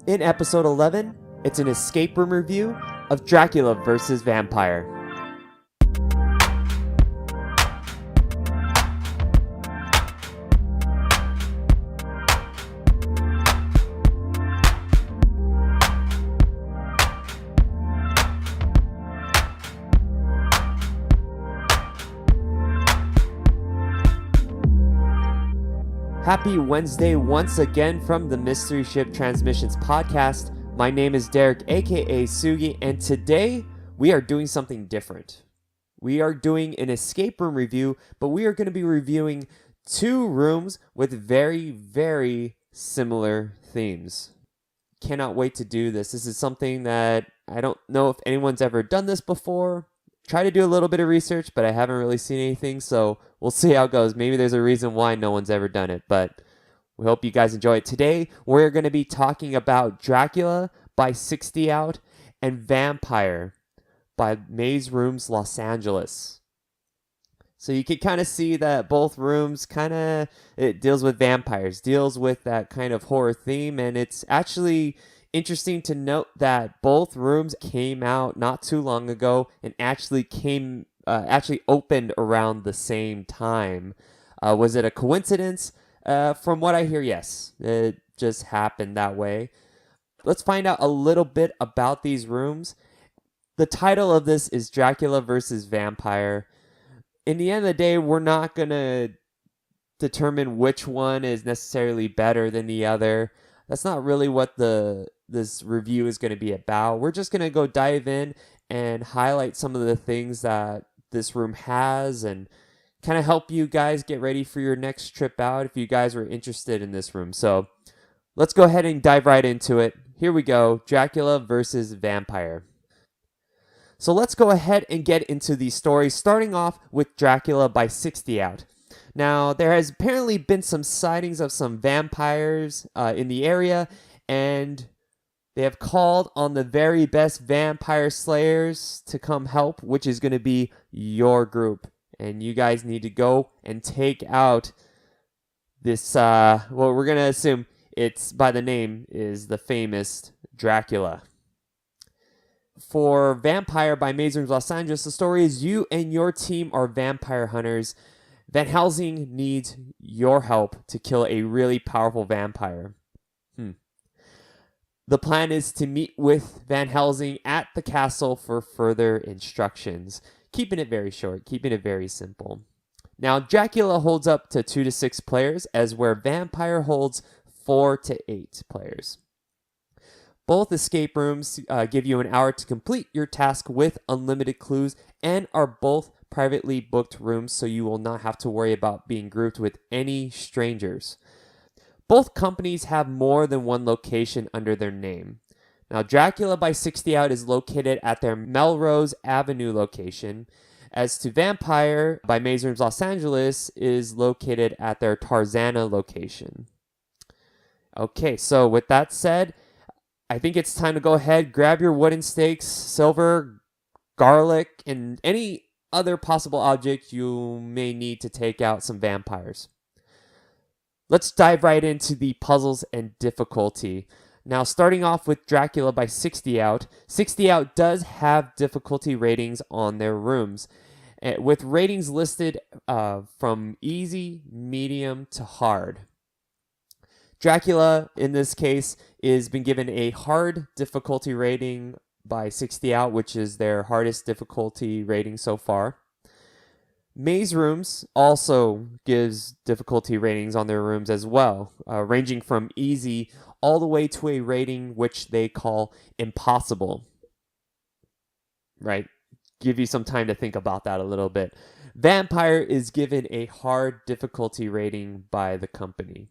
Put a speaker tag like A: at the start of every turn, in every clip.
A: In episode 11, it's an escape room review of Dracula vs. Vampire. Happy Wednesday once again from the Mystery Ship Transmissions podcast. My name is Derek, aka Sugi, and today we are doing something different. We are doing an escape room review, but we are going to be reviewing two rooms with very, very similar themes. Cannot wait to do this. This is something that I don't know if anyone's ever done this before. Try to do a little bit of research, but I haven't really seen anything, so we'll see how it goes. Maybe there's a reason why no one's ever done it, but we hope you guys enjoy it. Today, we're going to be talking about Dracula by 60 Out and Vampire by Maze Rooms Los Angeles. So you can kind of see that both rooms it deals with vampires, deals with that kind of horror theme, and it's actually interesting to note that both rooms came out not too long ago and actually opened around the same time. Was it a coincidence? From what I hear, yes. It just happened that way. Let's find out a little bit about these rooms. The title of this is Dracula versus Vampire. In the end of the day, we're not going to determine which one is necessarily better than the other. That's not really what this review is going to be about. We're just going to go dive in and highlight some of the things that this room has and kind of help you guys get ready for your next trip out if you guys were interested in this room. So let's go ahead and dive right into it. Here we go, Dracula versus Vampire. So let's go ahead and get into the story, starting off with Dracula by 60 Out. Now, there has apparently been some sightings of some vampires in the area, and they have called on the very best vampire slayers to come help, which is going to be your group. And you guys need to go and take out this, we're going to assume it's by the name is the famous Dracula. For Vampire by Maze Rooms Los Angeles, the story is you and your team are vampire hunters. Van Helsing needs your help to kill a really powerful vampire. The plan is to meet with Van Helsing at the castle for further instructions. Keeping it very short, keeping it very simple. Now, Dracula holds up to 2 to 6 players, as where Vampire holds 4 to 8 players. Both escape rooms give you an hour to complete your task with unlimited clues and are both privately booked rooms, so you will not have to worry about being grouped with any strangers. Both companies have more than one location under their name. Now, Dracula by 60 Out is located at their Melrose Avenue location, as to Vampire by Maze Rooms Los Angeles is located at their Tarzana location. Okay, so with that said, I think it's time to go ahead, grab your wooden stakes, silver, garlic, and any other possible object you may need to take out some vampires. Let's dive right into the puzzles and difficulty. Now, starting off with Dracula by 60 Out, 60 Out does have difficulty ratings on their rooms, with ratings listed from easy, medium, to hard. Dracula, in this case, is been given a hard difficulty rating by 60 Out, which is their hardest difficulty rating so far. Maze Rooms also gives difficulty ratings on their rooms as well, ranging from easy all the way to a rating which they call impossible. Right? Give you some time to think about that a little bit. Vampire is given a hard difficulty rating by the company.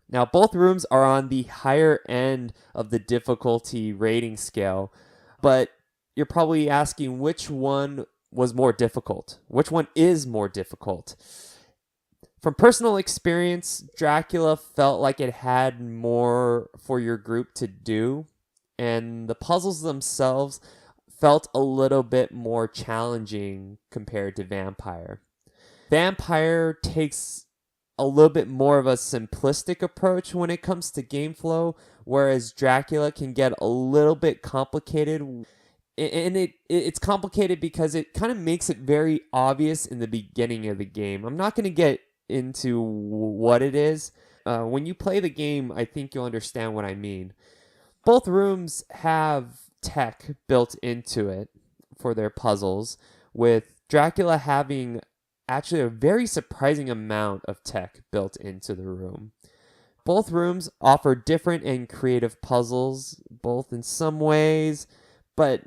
A: Now, both rooms are on the higher end of the difficulty rating scale, but you're probably asking which one was more difficult. Which one is more difficult? From personal experience, Dracula felt like it had more for your group to do, and the puzzles themselves felt a little bit more challenging compared to Vampire. Vampire takes a little bit more of a simplistic approach when it comes to game flow, whereas Dracula can get a little bit complicated. And it's complicated because it kind of makes it very obvious in the beginning of the game. I'm not going to get into what it is. When you play the game, I think you'll understand what I mean. Both rooms have tech built into it for their puzzles, with Dracula having actually a very surprising amount of tech built into the room. Both rooms offer different and creative puzzles, both in some ways, but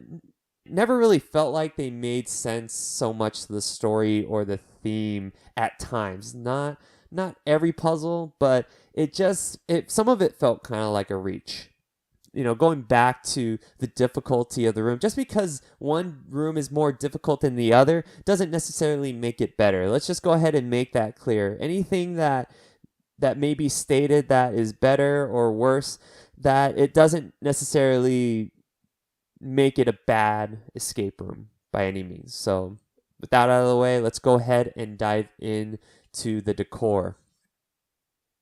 A: never really felt like they made sense so much to the story or the theme at times. Not every puzzle, but some of it felt kind of like a reach. Going back to the difficulty of the room, just because one room is more difficult than the other doesn't necessarily make it better. Let's just go ahead and make that clear. Anything that may be stated that is better or worse, that it doesn't necessarily make it a bad escape room by any means. So with that out of the way, let's go ahead and dive into the decor.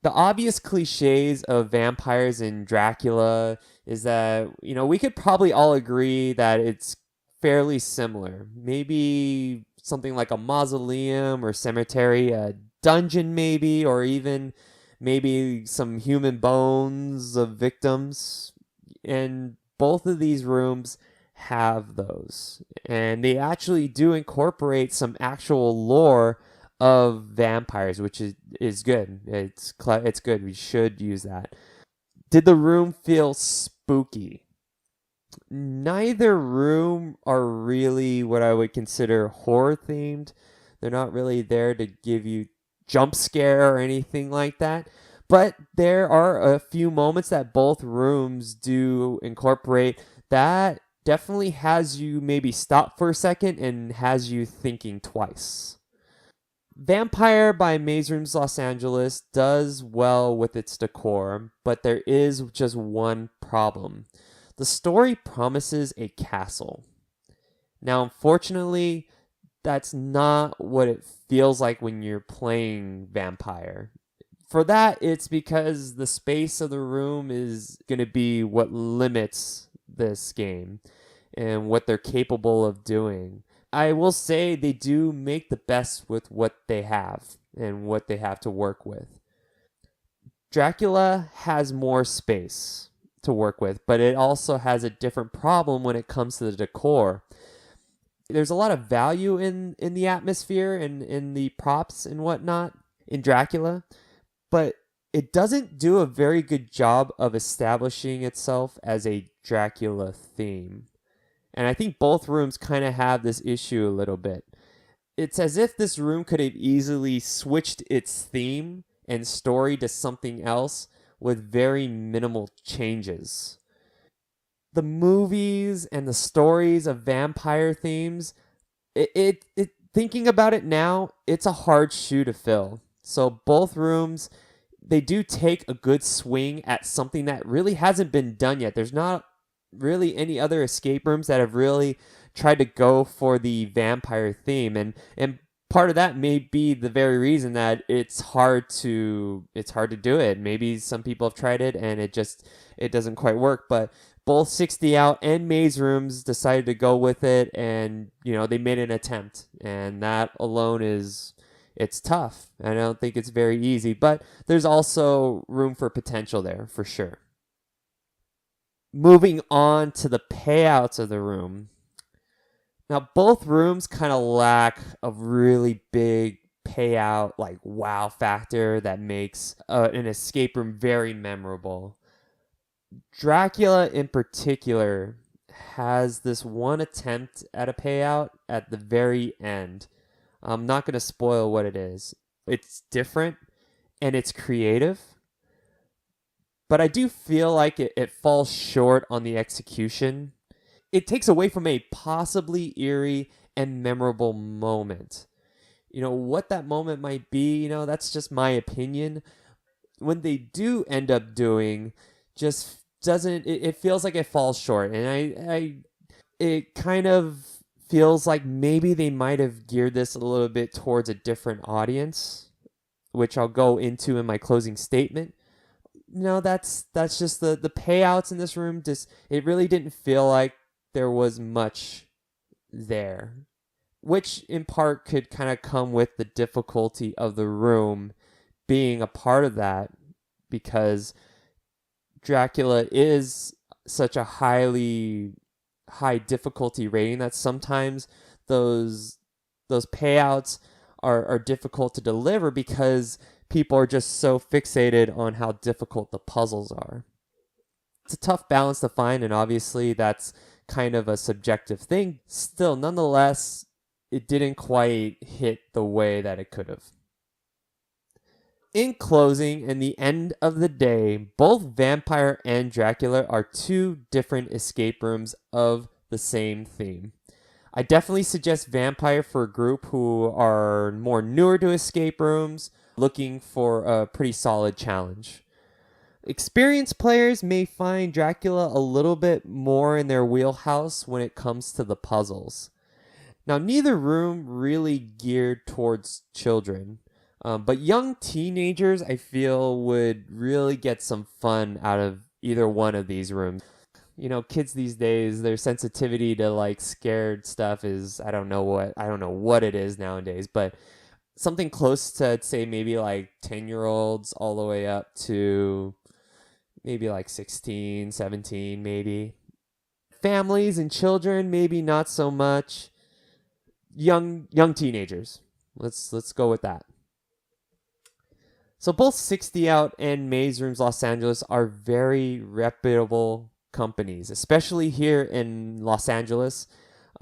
A: The obvious cliches of vampires in Dracula is that, we could probably all agree that it's fairly similar. Maybe something like a mausoleum or cemetery, a dungeon maybe, or even maybe some human bones of victims. And both of these rooms have those. And they actually do incorporate some actual lore of vampires, which is good. It's good. We should use that. Did the room feel spooky? Neither room are really what I would consider horror themed. They're not really there to give you jump scare or anything like that. But there are a few moments that both rooms do incorporate that definitely has you maybe stop for a second and has you thinking twice. Vampire by Maze Rooms Los Angeles does well with its decor, but there is just one problem. The story promises a castle. Now, unfortunately, that's not what it feels like when you're playing Vampire. For that, it's because the space of the room is going to be what limits this game and what they're capable of doing. I will say they do make the best with what they have and what they have to work with. Dracula has more space to work with, but it also has a different problem when it comes to the decor. There's a lot of value in the atmosphere and in the props and whatnot in Dracula, but it doesn't do a very good job of establishing itself as a Dracula theme. And I think both rooms kind of have this issue a little bit. It's as if this room could have easily switched its theme and story to something else with very minimal changes. The movies and the stories of vampire themes, thinking about it now, it's a hard shoe to fill. So both rooms, they do take a good swing at something that really hasn't been done yet. There's not really any other escape rooms that have really tried to go for the vampire theme, and part of that may be the very reason that it's hard to do it. Maybe some people have tried it and it doesn't quite work, but both 60 Out and Maze Rooms decided to go with it, and they made an attempt, and that alone it's tough. I don't think it's very easy, but there's also room for potential there for sure. Moving on to the payouts of the room. Now, both rooms kind of lack a really big payout, like wow factor that makes an escape room very memorable. Dracula in particular has this one attempt at a payout at the very end. I'm not going to spoil what it is. It's different and it's creative. But I do feel like it falls short on the execution. It takes away from a possibly eerie and memorable moment. What that moment might be, that's just my opinion. When they do end up doing, just doesn't, it feels like it falls short. And it kind of feels like maybe they might have geared this a little bit towards a different audience. which I'll go into in my closing statement. No, that's just the payouts in this room. Just it really didn't feel like there was much there, which in part could kind of come with the difficulty of the room being a part of that, because Dracula is such a high difficulty rating that sometimes those payouts are difficult to deliver because people are just so fixated on how difficult the puzzles are. It's a tough balance to find, and obviously that's kind of a subjective thing. Still, nonetheless, it didn't quite hit the way that it could have. In closing, and the end of the day, both Vampire and Dracula are two different escape rooms of the same theme. I definitely suggest Vampire for a group who are more newer to escape rooms, looking for a pretty solid challenge. Experienced players may find Dracula a little bit more in their wheelhouse when it comes to the puzzles. Now, neither room really geared towards children, but young teenagers, I feel, would really get some fun out of either one of these rooms. You know, kids these days, their sensitivity to like scared stuff is, I don't know what it is nowadays, but something close to, I'd say, maybe like 10-year-olds all the way up to maybe like 16, 17, maybe. Families and children, maybe not so much. Young teenagers. Let's go with that. So both 60 Out and Maze Rooms Los Angeles are very reputable companies, especially here in Los Angeles.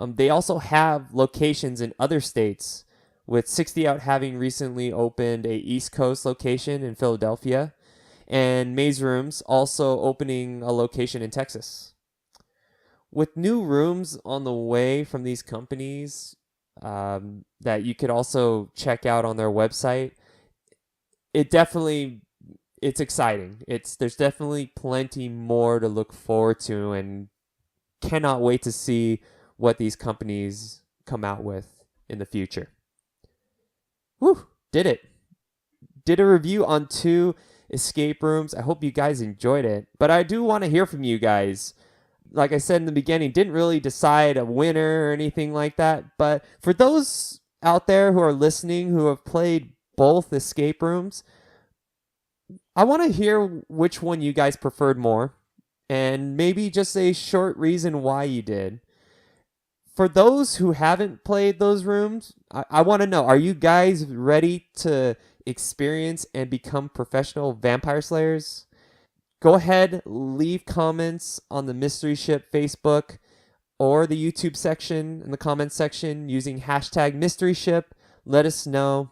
A: They also have locations in other states, with 60 Out having recently opened a East Coast location in Philadelphia, and Maze Rooms also opening a location in Texas. With new rooms on the way from these companies that you could also check out on their website, it's exciting. There's definitely plenty more to look forward to, and cannot wait to see what these companies come out with in the future. Whew, did it. Did a review on 2 escape rooms. I hope you guys enjoyed it, but I do want to hear from you guys. Like I said in the beginning, didn't really decide a winner or anything like that, but for those out there who are listening who have played both escape rooms, I want to hear which one you guys preferred more, and maybe just a short reason why you did. For those who haven't played those rooms, I want to know, are you guys ready to experience and become professional vampire slayers? Go ahead, leave comments on the Mystery Ship Facebook or the YouTube section in the comments section using hashtag Mystery Ship. Let us know.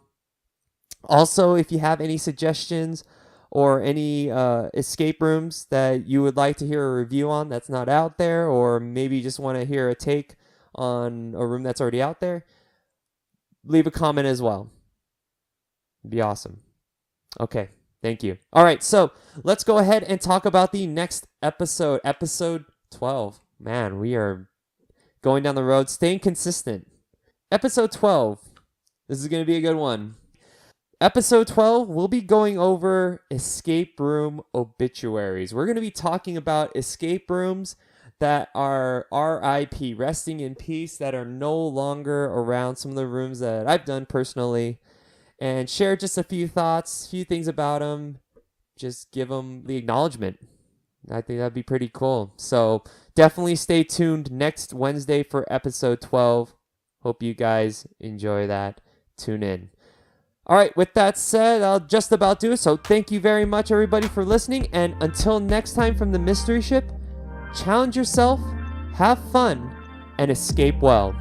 A: Also, if you have any suggestions or any escape rooms that you would like to hear a review on that's not out there, or maybe you just want to hear a take on a room that's already out there, leave a comment as well. It'd be awesome. Okay, thank you. All right, so let's go ahead and talk about the next episode, episode 12. Man, we are going down the road, staying consistent. Episode 12. This is going to be a good one. Episode 12, we'll be going over escape room obituaries. We're going to be talking about escape rooms that are RIP, resting in peace, that are no longer around. Some of the rooms that I've done personally, and share just a few thoughts, few things about them. Just give them the acknowledgement. I think that'd be pretty cool. So definitely stay tuned next Wednesday for episode 12. Hope you guys enjoy that. Tune in. All right, with that said, I'll just about do it. So thank you very much, everybody, for listening. And until next time from the Mystery Ship, challenge yourself, have fun, and escape well.